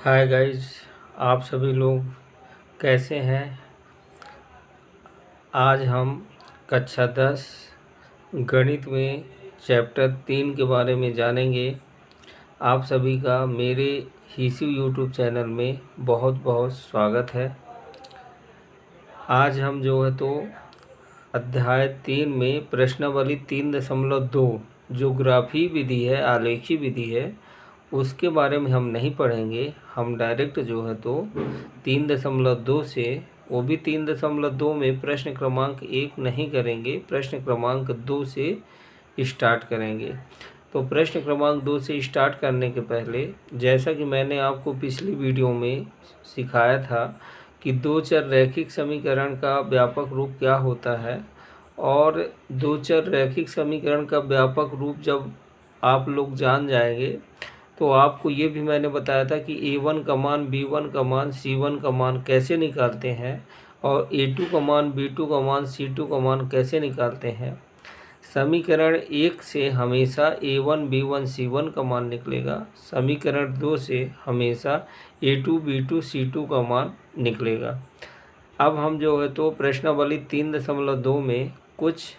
Hi guys, आप सभी लोग कैसे हैं। आज हम कक्षा 10 गणित में चैप्टर 3 के बारे में जानेंगे। आप सभी का मेरे हिसू यूट्यूब चैनल में बहुत बहुत स्वागत है। आज हम जो है तो अध्याय 3 में प्रश्नावली 3.2 जो ग्राफी विधि है, आलेखी विधि है, उसके बारे में हम नहीं पढ़ेंगे। हम डायरेक्ट जो है तो 3.2 से, वो भी 3.2 में प्रश्न क्रमांक 1 नहीं करेंगे, प्रश्न क्रमांक 2 से स्टार्ट करेंगे। तो प्रश्न क्रमांक 2 से स्टार्ट करने के पहले, जैसा कि मैंने आपको पिछली वीडियो में सिखाया था कि दो चर रैखिक समीकरण का व्यापक रूप क्या होता है, और दो चर रैखिक समीकरण का व्यापक रूप जब आप लोग जान जाएंगे तो आपको ये भी मैंने बताया था कि a1 का मान, b1 का मान, c1 का मान कैसे निकालते हैं, और a2 का मान, b2 का मान, c2 का मान कैसे निकालते हैं। समीकरण 1 से हमेशा a1 b1 c1 का मान निकलेगा, समीकरण 2 से हमेशा a2 b2 c2 का मान निकलेगा। अब हम जो है तो प्रश्नावली 3.2 में कुछ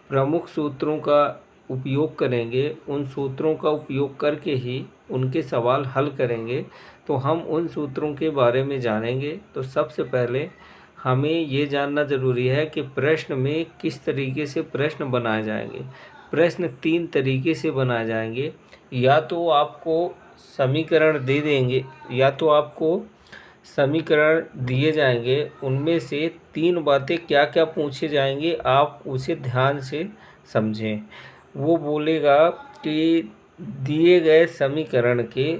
प्रमुख सूत्रों का उपयोग करेंगे। उन सूत्रों का उपयोग करके ही उनके सवाल हल करेंगे। तो हम उन सूत्रों के बारे में जानेंगे। तो सबसे पहले हमें ये जानना ज़रूरी है कि प्रश्न में किस तरीके से प्रश्न बनाए जाएंगे। प्रश्न 3 तरीके से बनाए जाएंगे। या तो आपको समीकरण दे देंगे, या तो आपको समीकरण दिए जाएंगे, उनमें से 3 बातें क्या क्या पूछे जाएंगे आप उसे ध्यान से समझें। वो बोलेगा कि दिए गए समीकरण के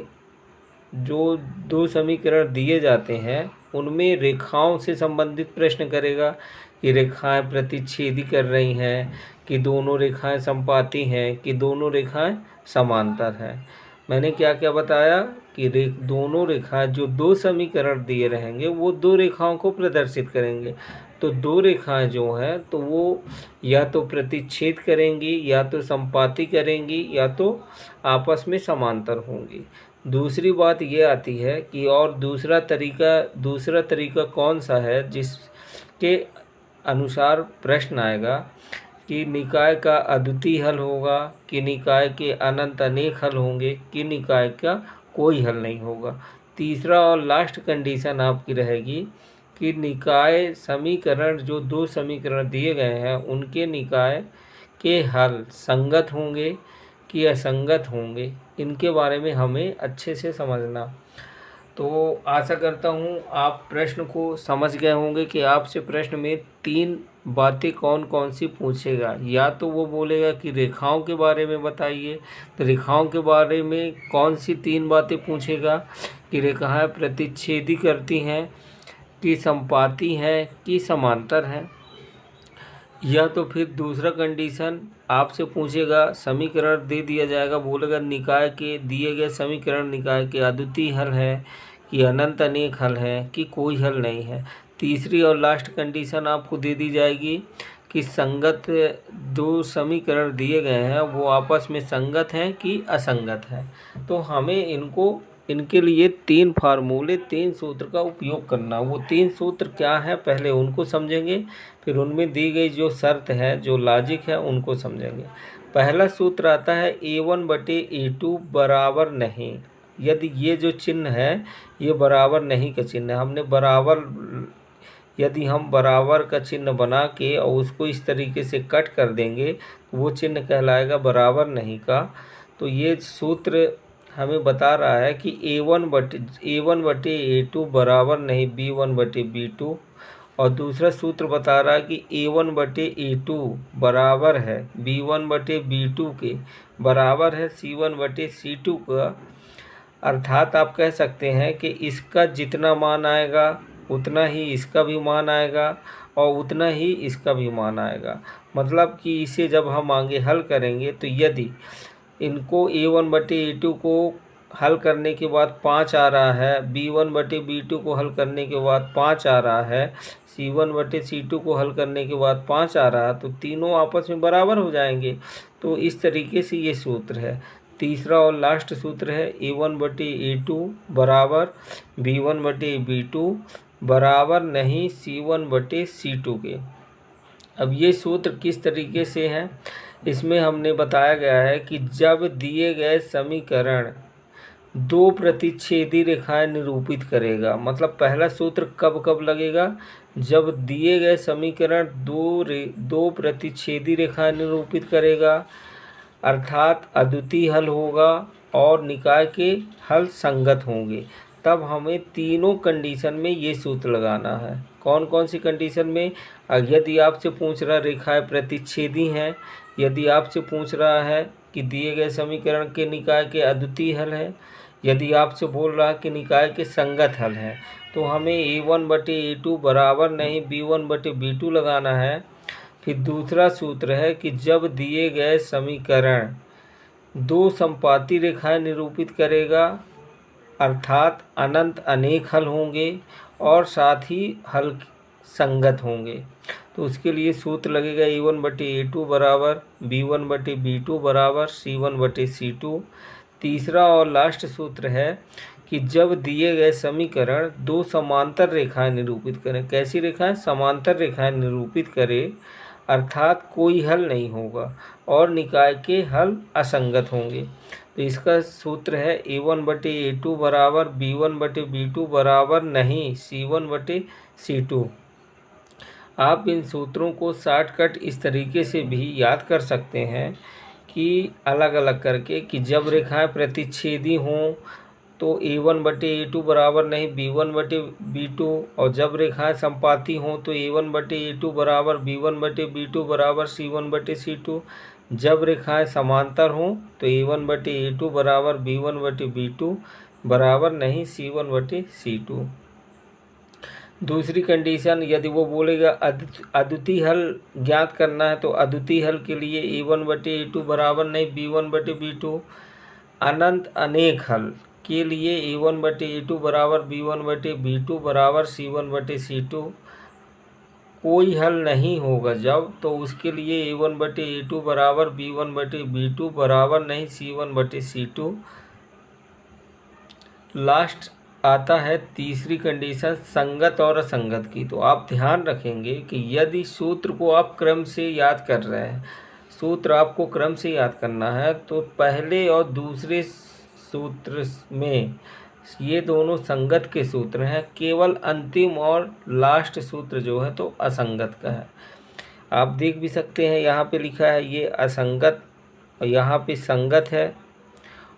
जो 2 समीकरण दिए जाते हैं उनमें रेखाओं से संबंधित प्रश्न करेगा कि रेखाएं प्रतिच्छेदी कर रही हैं, कि दोनों रेखाएं समपाती हैं, कि दोनों रेखाएं समांतर हैं। मैंने क्या क्या बताया कि दोनों रेखाएं, जो 2 समीकरण दिए रहेंगे वो 2 रेखाओं को प्रदर्शित करेंगे। तो 2 रेखाएं जो हैं तो वो या तो प्रतिच्छेद करेंगी, या तो समपाती करेंगी, या तो आपस में समांतर होंगी। दूसरी बात ये आती है कि और दूसरा तरीका कौन सा है जिसके अनुसार प्रश्न आएगा कि निकाय का अद्वितीय हल होगा, कि निकाय के अनंत अनेक हल होंगे, कि निकाय का कोई हल नहीं होगा। तीसरा और लास्ट कंडीशन आपकी रहेगी कि निकाय समीकरण, जो 2 समीकरण दिए गए हैं उनके निकाय के हल संगत होंगे कि असंगत होंगे। इनके बारे में हमें अच्छे से समझना। तो आशा करता हूँ आप प्रश्न को समझ गए होंगे कि आपसे प्रश्न में 3 बातें कौन कौन सी पूछेगा। या तो वो बोलेगा कि रेखाओं के बारे में बताइए, तो रेखाओं के बारे में कौन सी 3 बातें पूछेगा कि रेखाएं प्रतिच्छेदी करती हैं, कि समपाती हैं, कि समांतर हैं। या तो फिर दूसरा कंडीशन आपसे पूछेगा, समीकरण दे दिया जाएगा, बोलेगा निकाय के दिए गए समीकरण निकाय के अद्वितीय हल है, कि अनंत अनेक हल है, कि कोई हल नहीं है। तीसरी और लास्ट कंडीशन आपको दे दी जाएगी कि संगत 2 समीकरण दिए गए हैं वो आपस में संगत हैं कि असंगत हैं। तो हमें इनके लिए 3 फार्मूले, 3 सूत्र का उपयोग करना। वो 3 सूत्र क्या है पहले उनको समझेंगे, फिर उनमें दी गई जो शर्त है, जो लॉजिक है, उनको समझेंगे। पहला सूत्र आता है a1/a2 बराबर नहीं। यदि ये जो चिन्ह है ये बराबर नहीं का चिन्ह है, यदि हम बराबर का चिन्ह बना के और उसको इस तरीके से कट कर देंगे तो वो चिन्ह कहलाएगा बराबर नहीं का। तो ये सूत्र हमें बता रहा है कि a1/a2 बराबर नहीं b1/b2। और दूसरा सूत्र बता रहा है कि a1/a2 बराबर है b1/b2 के, बराबर है c1/c2 का। अर्थात आप कह सकते हैं कि इसका जितना मान आएगा उतना ही इसका भी मान आएगा, और उतना ही इसका भी मान आएगा। मतलब कि इसे जब हम आगे हल करेंगे तो यदि इनको a1/a2 को हल करने के बाद 5 आ रहा है, b1/b2 को हल करने के बाद 5 आ रहा है, c1/c2 को हल करने के बाद 5 आ रहा है, तो तीनों आपस में बराबर हो जाएंगे। तो इस तरीके से ये सूत्र है। तीसरा और लास्ट सूत्र है A1/A2 बराबर B1/B2 बराबर नहीं C1/C2 के। अब ये सूत्र किस तरीके से है, इसमें हमने बताया गया है कि जब दिए गए समीकरण दो प्रतिच्छेदी रेखाएं निरूपित करेगा, मतलब पहला सूत्र कब कब लगेगा, जब दिए गए समीकरण दो प्रतिच्छेदी रेखाएं निरूपित करेगा, अर्थात अद्वितीय हल होगा और निकाय के हल संगत होंगे, तब हमें तीनों कंडीशन में ये सूत्र लगाना है। कौन कौन सी कंडीशन में? यदि आपसे पूछ रहा रेखाएं प्रतिच्छेदी हैं, यदि आपसे पूछ रहा है कि दिए गए समीकरण के निकाय के अद्वितीय हल है, यदि आपसे बोल रहा है कि निकाय के संगत हल है, तो हमें A1/A2 बराबर नहीं B1/B2 लगाना है। फिर दूसरा सूत्र है कि जब दिए गए समीकरण दो समपाती रेखाएं निरूपित करेगा, अर्थात अनंत अनेक हल होंगे और साथ ही हल संगत होंगे, तो उसके लिए सूत्र लगेगा A1/A2 बराबर B1/B2 बराबर C1/C2। तीसरा और लास्ट सूत्र है कि जब दिए गए समीकरण दो समांतर रेखाएं निरूपित करें। कैसी रेखाएं? समांतर रेखाएं निरूपित करें, अर्थात कोई हल नहीं होगा और निकाय के हल असंगत होंगे, तो इसका सूत्र है A1/A2 बराबर B1/B2 बराबर नहीं C1/C2। आप इन सूत्रों को शॉर्टकट इस तरीके से भी याद कर सकते हैं कि अलग अलग करके, कि जब रेखाएं प्रतिच्छेदी हों तो A1/A2 बराबर नहीं B1/B2, और जब रेखाएं संपाती हों तो A1/A2 बराबर B1/B2 बराबर C1/C2। जब रेखाएं समांतर हों तो A1/A2 बराबर B1/B2 बराबर नहीं C1/C2। दूसरी कंडीशन, यदि वो बोलेगा अद्वितीय हल ज्ञात करना है, तो अद्वितीय हल के लिए A1/A2 बराबर नहीं B1/B2। अनंत अनेक हल के लिए A1/A2 बराबर B1/B2 बराबर C1/C2। कोई हल नहीं होगा जब, तो उसके लिए A1/A2 बराबर B1/B2 बराबर नहीं C1/C2। लास्ट आता है तीसरी कंडीशन संगत और असंगत की। तो आप ध्यान रखेंगे कि यदि सूत्र को आप क्रम से याद कर रहे हैं, सूत्र आपको क्रम से याद करना है, तो पहले और दूसरे सूत्र में ये दोनों संगत के सूत्र हैं, केवल अंतिम और लास्ट सूत्र जो है तो असंगत का है। आप देख भी सकते हैं, यहाँ पे लिखा है ये असंगत, और यहाँ पे संगत है,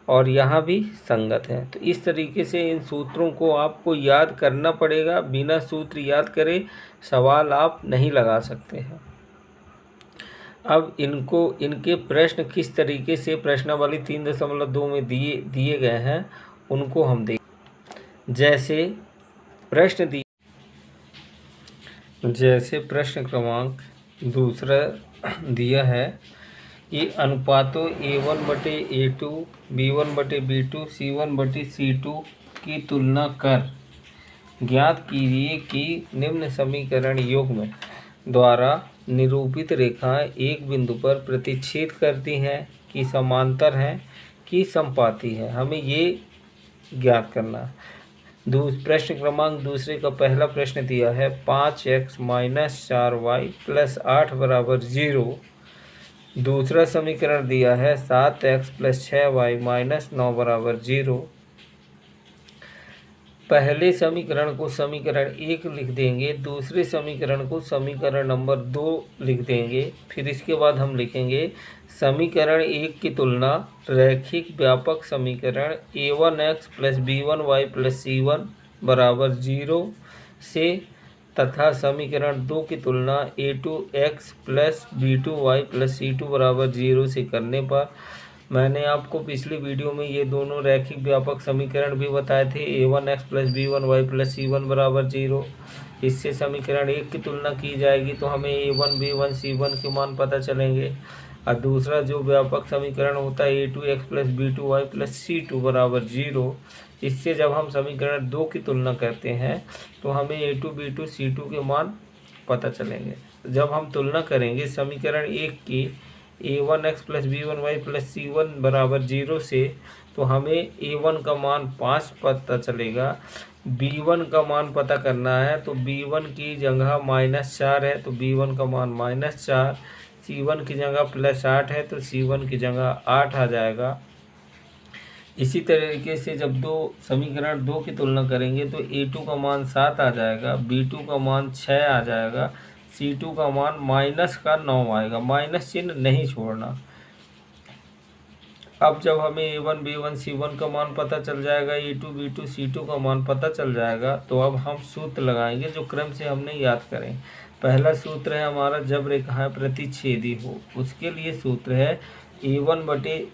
और यहाँ भी संगत है। तो इस तरीके से इन सूत्रों को आपको याद करना पड़ेगा, बिना सूत्र याद करे सवाल आप नहीं लगा सकते हैं। अब इनके प्रश्न किस तरीके से प्रश्नावली 3.2 में दिए गए हैं उनको हम देख। जैसे प्रश्न क्रमांक दूसरा दिया है कि अनुपातों A1/A2 B1/B2 C1/C2 की तुलना कर ज्ञात कीजिए कि निम्न समीकरण युग्म द्वारा निरूपित रेखाएं एक बिंदु पर प्रतिच्छेद करती हैं कि समांतर हैं कि समपाती हैं। हमें ये ज्ञात करना। प्रश्न क्रमांक दूसरे का पहला प्रश्न दिया है 5x - 4y + 8 बराबर 0। दूसरा समीकरण दिया है 7x + 6y - 9 बराबर 0। पहले समीकरण को समीकरण 1 लिख देंगे, दूसरे समीकरण को समीकरण नंबर 2 लिख देंगे। फिर इसके बाद हम लिखेंगे समीकरण 1 की तुलना रैखिक व्यापक समीकरण A1x + B1y + C1 बराबर 0 से, तथा समीकरण 2 की तुलना A2x + B2y + C2 बराबर 0 से करने पर। मैंने आपको पिछले वीडियो में ये दोनों रैखिक व्यापक समीकरण भी बताए थे, A1x + B1y + C1 बराबर 0। इससे समीकरण 1 की तुलना की जाएगी तो हमें A1 B1 C1 के मान पता चलेंगे, और दूसरा जो व्यापक समीकरण होता है A2x + B2y + C2 बराबर 0। इससे जब हम समीकरण 2 की तुलना करते हैं तो हमें A2 B2 C2 के मान पता चलेंगे। जब हम तुलना करेंगे समीकरण 1 की a1x plus b1y plus c1 बराबर 0 से, तो हमें a1 का मान 5 पता चलेगा। b1 का मान पता करना है, तो b1 की जगह -4 है तो b1 का मान -4, c1 की जगह +8 है तो c1 की जगह 8 आ जाएगा। इसी तरीके से जब समीकरण 2 की तुलना करेंगे तो a2 का मान 7 आ जाएगा, b2 का मान 6 आ जाएगा, c2 का मान -9 आएगा, माइनस चिन्ह नहीं छोड़ना। अब जब हमें a1 b1 c1 का मान पता चल जाएगा, a2 b2 c2 का मान पता चल जाएगा, तो अब हम सूत्र लगाएंगे जो क्रम से हमने याद करें। पहला सूत्र है हमारा जब रेखाएं प्रतिच्छेदी हो, उसके लिए सूत्र है a1 बटे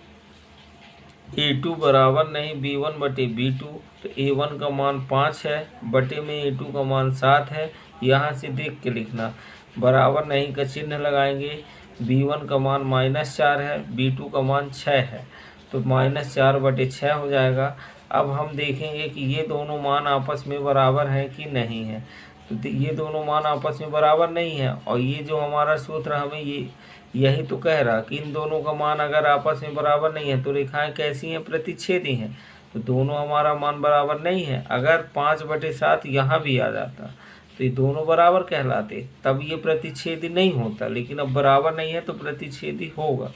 a2 बराबर नहीं b1 बटे b2। तो a1 का मान 5 है, बटे में a2 का मान 7 है, यहाँ से देख के लिखना। बराबर नहीं का चिन्ह लगाएंगे, b1 का मान -4 है, b2 का मान 6 है, तो -4 बटे 6 हो जाएगा। अब हम देखेंगे कि ये दोनों मान आपस में बराबर हैं कि नहीं है। तो ये दोनों मान आपस में बराबर नहीं है, और ये जो हमारा सूत्र हमें यही तो कह रहा कि इन दोनों का मान अगर आपस में बराबर नहीं है तो रेखाएं कैसी हैं, प्रतिच्छेदी हैं। तो दोनों हमारा मान बराबर नहीं है। अगर 5/7 यहाँ भी आ जाता तो ये दोनों बराबर कहलाते, तब ये प्रतिच्छेदी नहीं होता, लेकिन अब बराबर नहीं है तो प्रतिच्छेदी होगा।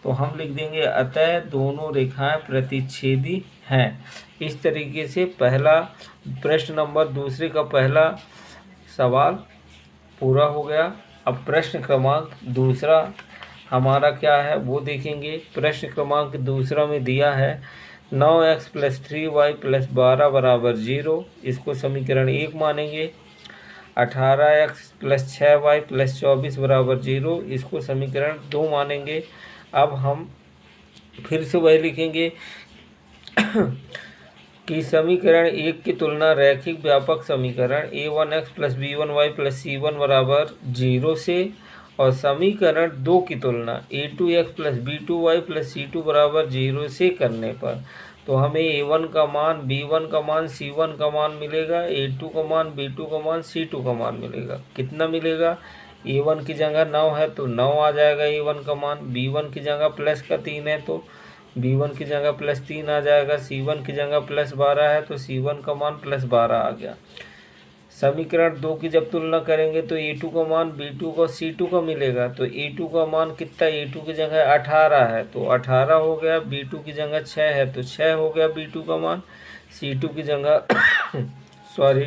तो हम लिख देंगे अतः दोनों रेखाएं प्रतिच्छेदी हैं। इस तरीके से पहला प्रश्न नंबर दूसरे का पहला सवाल पूरा हो गया। अब प्रश्न क्रमांक दूसरा हमारा क्या है वो देखेंगे। प्रश्न क्रमांक दूसरा में दिया है 9x + 3y + 12 बराबर 0, इसको समीकरण 1 मानेंगे। 18x + 6y + 24 बराबर 0, इसको समीकरण 2 मानेंगे। अब हम फिर से वही लिखेंगे कि समीकरण 1 की तुलना रैखिक व्यापक समीकरण a1x + b1y + c1 बराबर 0 से, और समीकरण 2 की तुलना a2x + b2y + c2 बराबर 0 से करने पर तो हमें a1 का मान, b1 का मान, c1 का मान मिलेगा, a2 का मान, b2 का मान, c2 का मान मिलेगा। कितना मिलेगा? a1 की जगह 9 है तो 9 आ जाएगा a1 का मान, b1 की जगह +3 है तो b1 की जगह +3 आ जाएगा, c1 की जगह +12 है तो c1 का मान +12 आ गया। समीकरण 2 की जब तुलना करेंगे तो a2 का मान b2 को c2 का मिलेगा, तो a2 का मान कितना, a2 की जगह 18 है तो 18 हो गया, b2 की जगह 6 है तो 6 हो गया b2 का मान, c2 की जगह सॉरी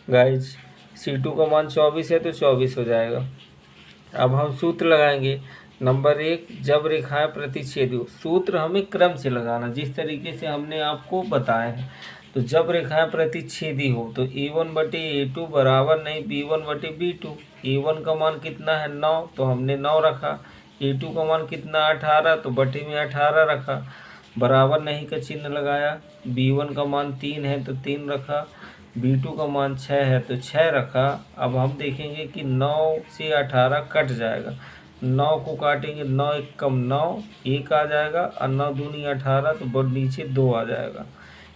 गाइज, c2 का मान 24 है तो 24 हो जाएगा। अब हम सूत्र लगाएंगे। नंबर 1, जब रेखाएं प्रतिच्छेदी हो, सूत्र हमें क्रम से लगाना जिस तरीके से हमने आपको बताए हैं। तो जब रेखाएं प्रतिच्छेदी हो तो a1 बटे a2 बराबर नहीं b1 बटे b2। a1 का मान कितना है 9, तो हमने 9 रखा। a2 का मान कितना 18, तो बटे में 18 रखा। बराबर नहीं का चिन्ह लगाया। b1 का मान 3 है तो 3 रखा, b2 का मान 6 है तो 6 रखा। अब हम देखेंगे कि 9 से 18 कट जाएगा, 9 को काटेंगे, 9 1 कम 9, 1 आ जाएगा, और 9 दूनी 18 तो बड़ नीचे 2 आ जाएगा।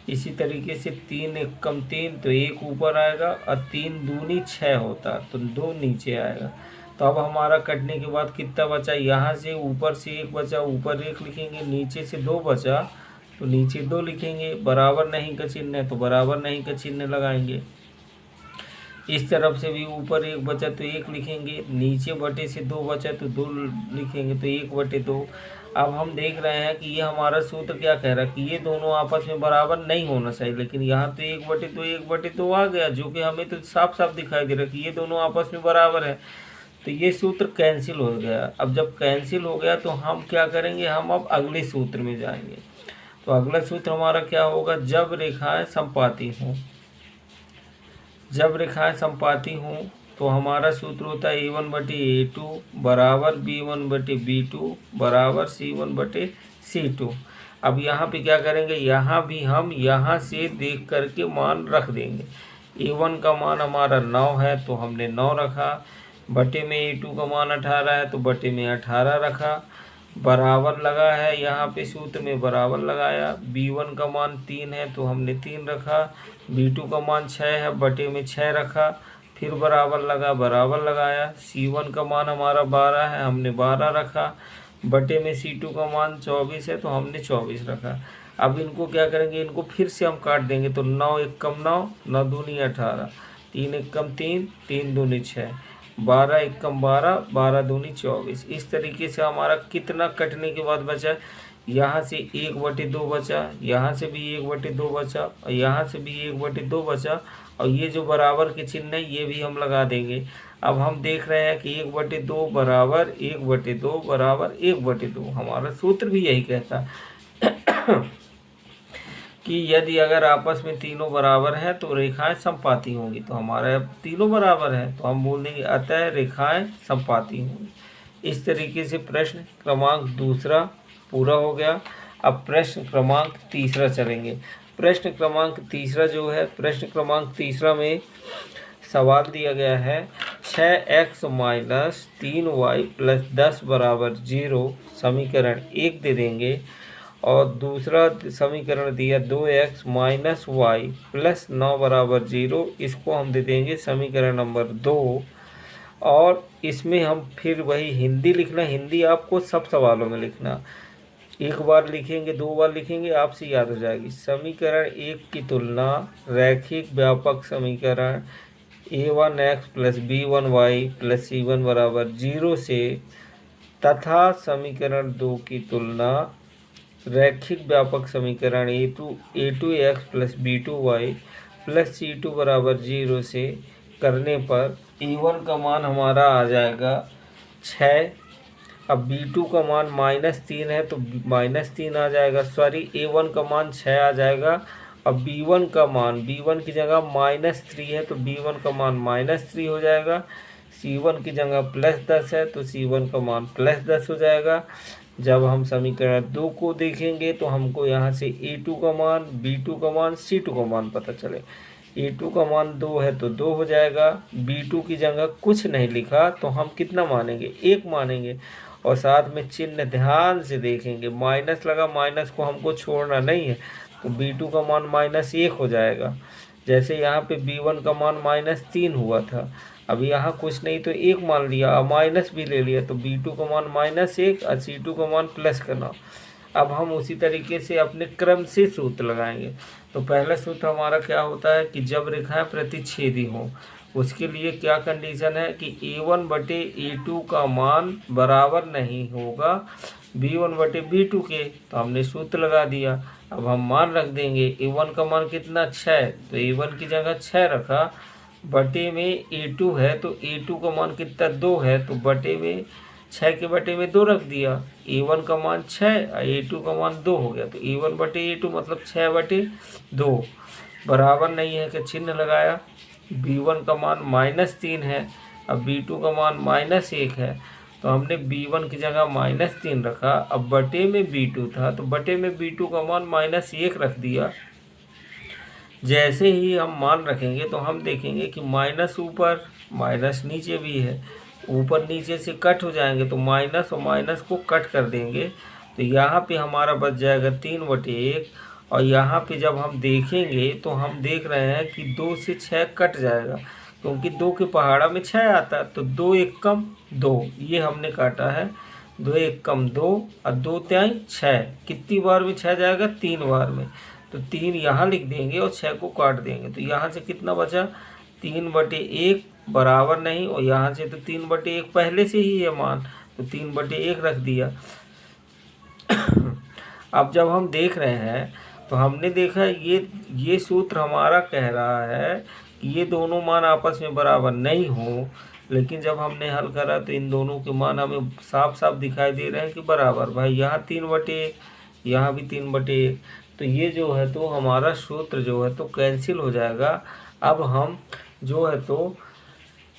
इसी तरीके से 3 1 कम 3 तो 1 ऊपर आएगा, और 3 दूनी 6 होता तो 2 नीचे आएगा। तो अब हमारा कटने के बाद कितना बचा, यहाँ से ऊपर से 1 बचा, ऊपर 1 लिखेंगे, नीचे से 2 बचा तो नीचे 2 लिखेंगे। बराबर नहीं का चिन्ह है तो बराबर नहीं का चिन्ह लगाएंगे। इस तरफ से भी ऊपर 1 बचा तो 1 लिखेंगे, नीचे बटे से 2 बचा तो 2 लिखेंगे, तो 1/2। अब हम देख रहे हैं कि ये हमारा सूत्र क्या कह रहा है कि ये दोनों आपस में बराबर नहीं होना चाहिए, लेकिन यहाँ तो 1/2 आ गया, जो कि हमें तो साफ साफ दिखाई दे रहा है कि ये दोनों आपस में बराबर है। तो ये सूत्र कैंसिल हो गया। अब जब कैंसिल हो गया तो हम क्या करेंगे, हम अब अगले सूत्र में जाएंगे। तो अगला सूत्र हमारा क्या होगा, जब रेखाएं समपाती हों। जब रेखाएं समपाती हों तो हमारा सूत्र होता है a1 बटे a2 बराबर b1 बटे b2 बराबर c1 बटे c2। अब यहाँ पे क्या करेंगे, यहाँ भी हम यहाँ से देख करके मान रख देंगे। a1 का मान हमारा 9 है तो हमने 9 रखा, बटे में a2 का मान 18 है तो बटे में 18 रखा। बराबर लगा है, यहाँ पे सूत्र में बराबर लगाया। b1 का मान 3 है तो हमने 3 रखा, b2 का मान 6 है, बटे में 6 रखा। फिर बराबर लगा, बराबर लगाया। c1 का मान हमारा 12 है, हमने 12 रखा। बटे में C2 का मान 24 है तो हमने 24 रखा। अब इनको क्या करेंगे, इनको फिर से हम काट देंगे तो 9 एकम 9, 9 दूनी 18, 3 एकम 3, 3 दूनी 6, 12 एकम 12, 12 दूनी 24। इस तरीके से हमारा कितना कटने के बाद बचा, यहाँ से 1/2 बचा, यहाँ से भी 1/2 बचा, और यहाँ से भी 1/2 बचा, और ये जो बराबर के चिन्ह है ये भी हम लगा देंगे। अब हम देख रहे हैं कि 1/2 बराबर 1/2 बराबर 1/2, हमारा सूत्र भी यही कहता है कि यदि अगर आपस में तीनों बराबर हैं तो रेखाएं समपाती होंगी। तो हमारा अब तीनों बराबर हैं तो हम बोल देंगे अतः रेखाएं समपाती होंगी। इस तरीके से प्रश्न क्रमांक दूसरा पूरा हो गया। अब प्रश्न क्रमांक तीसरा चलेंगे। प्रश्न क्रमांक तीसरा जो है, प्रश्न क्रमांक तीसरा में सवाल दिया गया है 6x - 3y + 10 बराबर 0 समीकरण 1 दे देंगे, और दूसरा समीकरण दिया 2x - y + 9 बराबर 0, इसको हम दे देंगे समीकरण नंबर 2। और इसमें हम फिर वही हिंदी लिखना, हिंदी आपको सब सवालों में लिखना, एक बार लिखेंगे 2 बार लिखेंगे आपसे याद हो जाएगी। समीकरण 1 की तुलना रैखिक व्यापक समीकरण a1x + b1y + c1 बराबर 0 से, तथा समीकरण 2 की तुलना रैखिक व्यापक समीकरण a2x + b2y + c2 बराबर 0 से करने पर a1 का मान हमारा आ जाएगा 6। अब b2 का मान -3 है तो -3 आ जाएगा, सॉरी a1 का मान 6 आ जाएगा। अब b1 का मान, b1 की जगह -3 है तो b1 का मान -3 हो जाएगा। c1 की जगह +10 है तो c1 का मान +10 हो जाएगा। जब हम समीकरण 2 को देखेंगे तो हमको यहाँ से a2 का मान, b2 का मान, c2 का मान पता चले। a2 का मान 2 है तो 2 हो जाएगा। b2 की जगह कुछ नहीं लिखा तो हम कितना मानेंगे, 1 मानेंगे, और साथ में चिन्ह ध्यान से देखेंगे, माइनस लगा, माइनस को हमको छोड़ना नहीं है, तो b2 का मान -1 हो जाएगा। जैसे यहाँ पे b1 का मान -3 हुआ था, अब यहाँ कुछ नहीं तो 1 मान लिया, अब माइनस भी ले लिया, तो b2 का मान -1 और c2 का मान प्लस करना। अब हम उसी तरीके से अपने क्रम से सूत्र लगाएंगे। तो पहला सूत्र हमारा क्या होता है कि जब रेखाएं प्रतिच्छेदी हों, उसके लिए क्या कंडीशन है कि a1/a2 का मान बराबर नहीं होगा b1/b2 के, तो हमने सूत्र लगा दिया। अब हम मान रख देंगे, a1 का मान कितना 6, तो a1 की जगह 6 रखा, बटे में a2 है तो a2 का मान कितना 2 है, तो बटे में 6 के बटे में 2 रख दिया। a1 का मान 6 और a2 का मान 2 हो गया, तो a1/a2 मतलब 6/2 बराबर नहीं है कि चिन्ह लगाया। b1 का मान -3 है, अब b2 का मान -1 है, तो हमने b1 की जगह -3 रखा। अब बटे में b2 था तो बटे में b2 का मान -1 रख दिया। जैसे ही हम मान रखेंगे तो हम देखेंगे कि माइनस ऊपर माइनस नीचे भी है, ऊपर नीचे से कट हो जाएंगे तो माइनस और माइनस को कट कर देंगे, तो यहाँ पे हमारा बच जाएगा 3/1। और यहाँ पे जब हम देखेंगे तो हम देख रहे हैं कि 2 से 6 कट जाएगा, क्योंकि 2 के पहाड़ा में 6 आता है, तो 2 एकम 2 ये हमने काटा है, 2 एकम 2 और 2 तिहाई 6। कितनी बार में 6 जाएगा, 3 बार में, तो 3 यहाँ लिख देंगे और 6 को काट देंगे, तो यहाँ से कितना बचा 3/1 बराबर नहीं, और यहाँ से तो 3/1 पहले से ही है मान, तो 3/1 रख दिया। अब जब हम देख रहे हैं तो हमने देखा ये सूत्र हमारा कह रहा है कि ये दोनों मान आपस में बराबर नहीं हो, लेकिन जब हमने हल करा तो इन दोनों के मान हमें साफ साफ दिखाई दे रहे हैं कि बराबर। भाई यहाँ 3/1, यहाँ भी 3/1, तो ये जो है तो हमारा सूत्र जो है तो कैंसिल हो जाएगा। अब हम जो है तो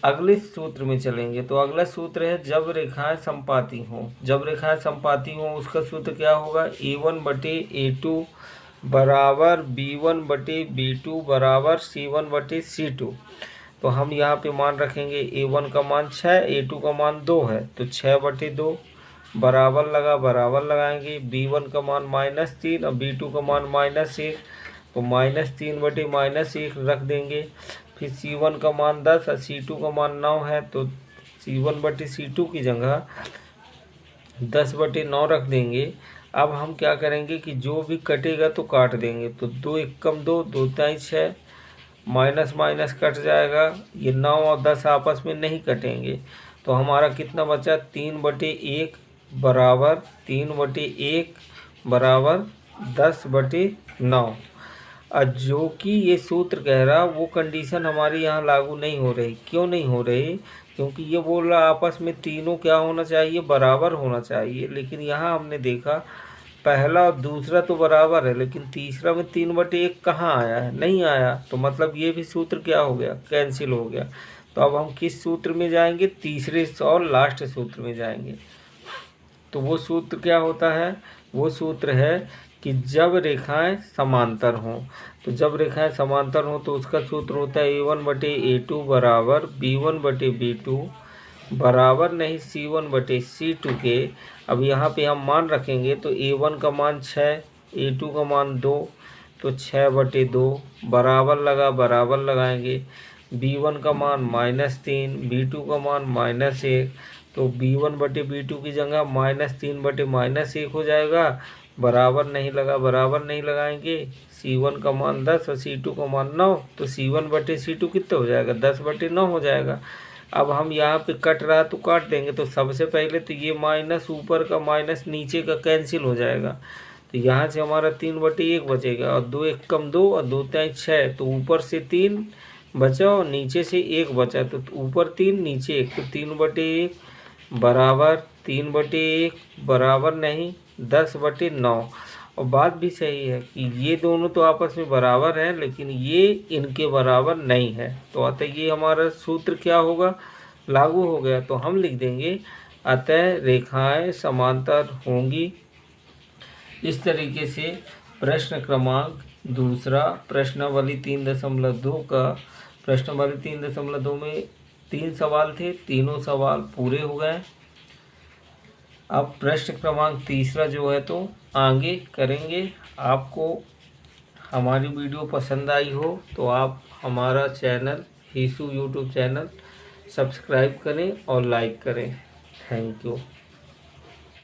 अगले सूत्र में चलेंगे। तो अगला सूत्र है जब रेखाएं समपाती हों। जब रेखाएं समपाती हों उसका सूत्र क्या होगा, a1/a2 बराबर b1/b2 बराबर c1/c2। तो हम यहाँ पे मान रखेंगे, a1 का मान 6, a2 का मान 2 है, तो 6/2 बराबर लगा, बराबर लगाएंगे। b1 का मान -3 और b2 का मान -1, तो -3/-1 रख देंगे। फिर c1 का मान 10 और c2 का मान 9 है, तो c1/c2 की जगह 10/9 रख देंगे। अब हम क्या करेंगे कि जो भी कटेगा तो काट देंगे। तो 2 एकम 2, 2 तिहाई 6, माइनस माइनस कट जाएगा। ये 9 और 10 आपस में नहीं कटेंगे। तो हमारा कितना बचा, 3/1 बराबर 3/1 बराबर 10/9। और जो कि ये सूत्र कह रहा वो कंडीशन हमारी यहाँ लागू नहीं हो रही। क्यों नहीं हो रही? क्योंकि ये बोल रहा आपस में तीनों क्या होना चाहिए, बराबर होना चाहिए। लेकिन यहाँ हमने देखा पहला और दूसरा तो बराबर है, लेकिन तीसरा में 3/1 कहाँ आया है, नहीं आया। तो मतलब ये भी सूत्र क्या हो गया, कैंसिल हो गया। तो अब हम किस सूत्र में जाएंगे, तीसरे और लास्ट सूत्र में जाएंगे। तो वो सूत्र क्या होता है, वो सूत्र है कि जब रेखाएं समांतर हों। तो जब रेखाएं समांतर हों तो उसका सूत्र होता है A1/A2 बराबर B1/B2 बराबर नहीं C1/C2 के। अब यहाँ पे हम मान रखेंगे तो A1 का मान 6, A2 का मान 2, तो 6/2 बराबर लगा, बराबर लगाएंगे। B1 का मान -3, B2 का मान -1, तो B1/B2 की जगह -3/-1 हो जाएगा। बराबर नहीं लगा, बराबर नहीं लगाएंगे। C1 का मान 10 और C2 का मान 9, तो C1/C2 कितना हो जाएगा, 10/9 हो जाएगा। अब हम यहाँ पे कट रहा तो काट देंगे। तो सबसे पहले तो ये माइनस ऊपर का माइनस नीचे का कैंसिल हो जाएगा। तो यहाँ से हमारा 3/1 बचेगा, और 2 एकम 2 और 2 तिहाई 6, तो ऊपर से 3 बचा और नीचे से 1 बचा। तो ऊपर 3 नीचे 1, तो 3/1 बराबर 3/1 बराबर नहीं 10/9। और बात भी सही है कि ये दोनों तो आपस में बराबर हैं, लेकिन ये इनके बराबर नहीं है। तो अतः ये हमारा सूत्र क्या होगा, लागू हो गया। तो हम लिख देंगे अतः रेखाएं समांतर होंगी। इस तरीके से प्रश्न क्रमांक दूसरा प्रश्नावली 3.2 का, प्रश्नावली 3.2 में 3 सवाल थे, तीनों सवाल पूरे हो गए। अब प्रश्न क्रमांक तीसरा जो है तो आगे करेंगे। आपको हमारी वीडियो पसंद आई हो तो आप हमारा चैनल हीसू यूट्यूब चैनल सब्सक्राइब करें और लाइक करें। Thank you.